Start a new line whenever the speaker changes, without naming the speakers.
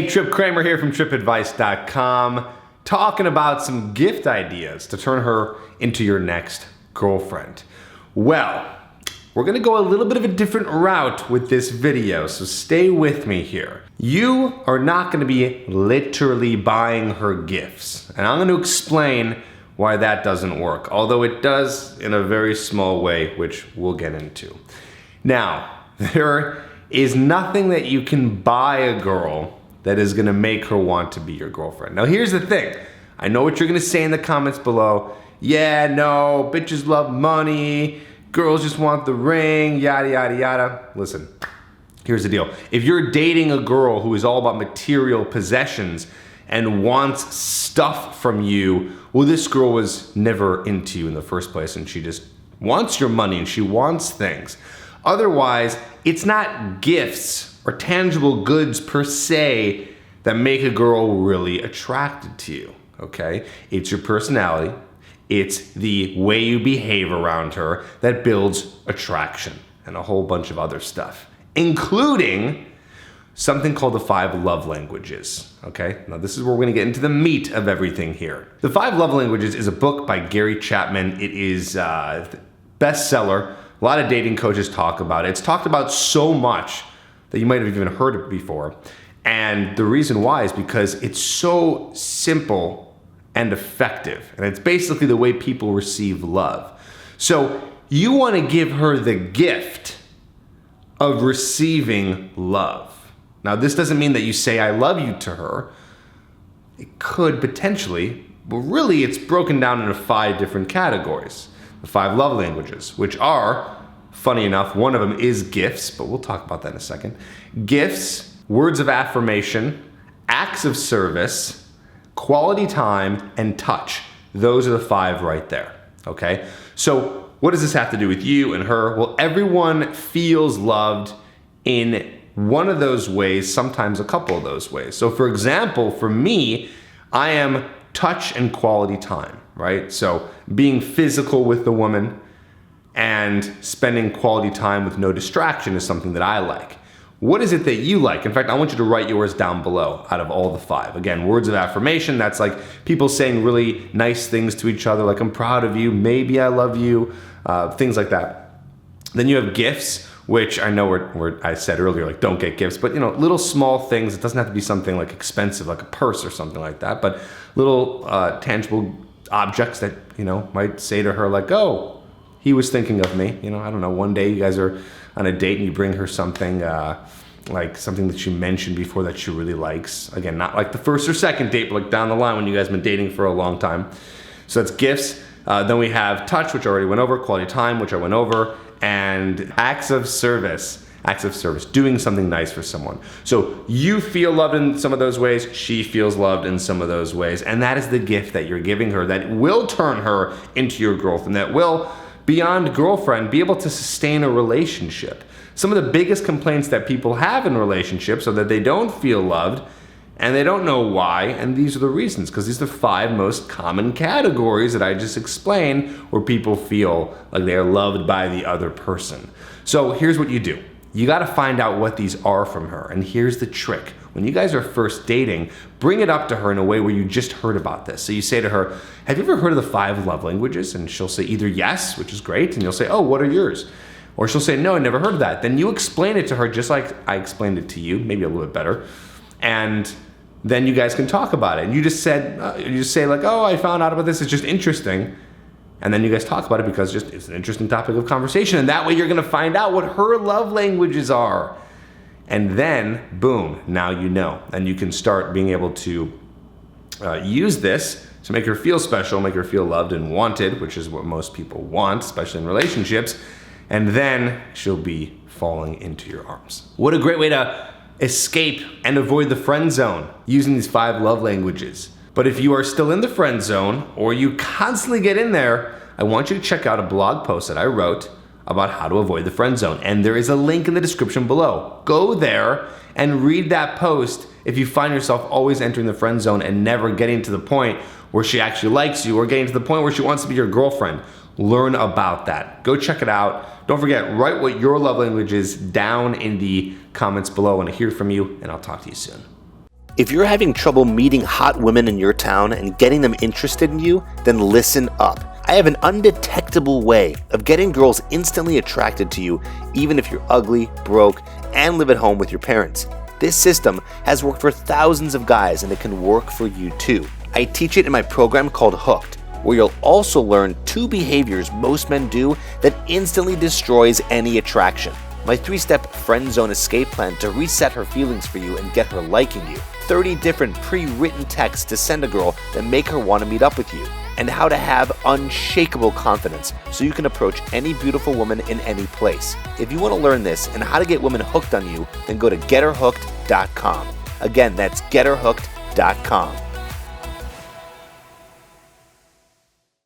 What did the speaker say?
Hey, Tripp Kramer here from trippadvice.com, talking about some gift ideas to turn her into your next girlfriend. Well, we're gonna go a little bit of a different route with this video, so stay with me here. You are not gonna be literally buying her gifts, and I'm gonna explain why that doesn't work, although it does in a very small way, which we'll get into. Now, there is nothing that you can buy a girl that is gonna make her want to be your girlfriend. Now here's the thing. I know what you're gonna say in the comments below. Yeah, no, bitches love money, girls just want the ring, yada, yada, yada. Listen, here's the deal. If you're dating a girl who is all about material possessions and wants stuff from you, well, this girl was never into you in the first place and she just wants your money and she wants things. Otherwise, it's not gifts or tangible goods per se that make a girl really attracted to you, okay? It's your personality, it's the way you behave around her that builds attraction and a whole bunch of other stuff, including something called the 5 love languages, okay? Now this is where we're gonna get into the meat of everything here. The 5 love languages is a book by Gary Chapman. It is a bestseller. A lot of dating coaches talk about it. It's talked about so much that you might have even heard it before. And the reason why is because it's so simple and effective. And it's basically the way people receive love. So you want to give her the gift of receiving love. Now this doesn't mean that you say I love you to her. It could potentially, but really it's broken down into 5 different categories. The 5 love languages, which are, funny enough, one of them is gifts, but we'll talk about that in a second. Gifts, words of affirmation, acts of service, quality time, and touch. Those are the 5 right there, okay? So what does this have to do with you and her? Well, everyone feels loved in one of those ways, sometimes a couple of those ways. So for example, for me, I am touch and quality time, right? So being physical with the woman and spending quality time with no distraction is something that I like. What is it that you like? In fact, I want you to write yours down below out of all the 5. Again, words of affirmation, that's like people saying really nice things to each other, like I'm proud of you, maybe I love you, things like that. Then you have gifts, which I know I said earlier, like don't get gifts, but you know, little small things. It doesn't have to be something like expensive, like a purse or something like that, but little tangible objects that, you know, might say to her like, oh, he was thinking of me. You know, I don't know, one day you guys are on a date and you bring her something like something that she mentioned before that she really likes. Again, not like the first or second date, but like down the line when you guys have been dating for a long time. So that's gifts. Then we have touch, which I already went over, quality time, which I went over, and acts of service. Acts of service, doing something nice for someone. So you feel loved in some of those ways, she feels loved in some of those ways, and that is the gift that you're giving her that will turn her into your girlfriend, that will, beyond girlfriend, be able to sustain a relationship. Some of the biggest complaints that people have in relationships are that they don't feel loved and they don't know why, and these are the reasons, because these are the 5 most common categories that I just explained where people feel like they are loved by the other person. So here's what you do. You gotta find out what these are from her, and here's the trick. When you guys are first dating, bring it up to her in a way where you just heard about this. So you say to her, have you ever heard of the 5 love languages? And she'll say either yes, which is great, and you'll say, oh, what are yours? Or she'll say, no, I never heard of that. Then you explain it to her just like I explained it to you, maybe a little bit better. And then you guys can talk about it. And you just say like, oh, I found out about this, it's just interesting. And then you guys talk about it because it's an interesting topic of conversation. And that way you're gonna find out what her love languages are. And then, boom, now you know. And you can start being able to use this to make her feel special, make her feel loved and wanted, which is what most people want, especially in relationships. And then she'll be falling into your arms. What a great way to escape and avoid the friend zone using these 5 love languages. But if you are still in the friend zone or you constantly get in there, I want you to check out a blog post that I wrote about how to avoid the friend zone. And there is a link in the description below. Go there and read that post if you find yourself always entering the friend zone and never getting to the point where she actually likes you or getting to the point where she wants to be your girlfriend. Learn about that. Go check it out. Don't forget, write what your love language is down in the comments below. I want to hear from you, and I'll talk to you soon.
If you're having trouble meeting hot women in your town and getting them interested in you, then listen up. I have an undetectable way of getting girls instantly attracted to you, even if you're ugly, broke, and live at home with your parents. This system has worked for thousands of guys, and it can work for you too. I teach it in my program called Hooked, where you'll also learn 2 behaviors most men do that instantly destroys any attraction. My 3-step friend zone escape plan to reset her feelings for you and get her liking you. 30 different pre-written texts to send a girl that make her want to meet up with you. And how to have unshakable confidence so you can approach any beautiful woman in any place. If you want to learn this and how to get women hooked on you, then go to getherhooked.com. Again, that's getherhooked.com.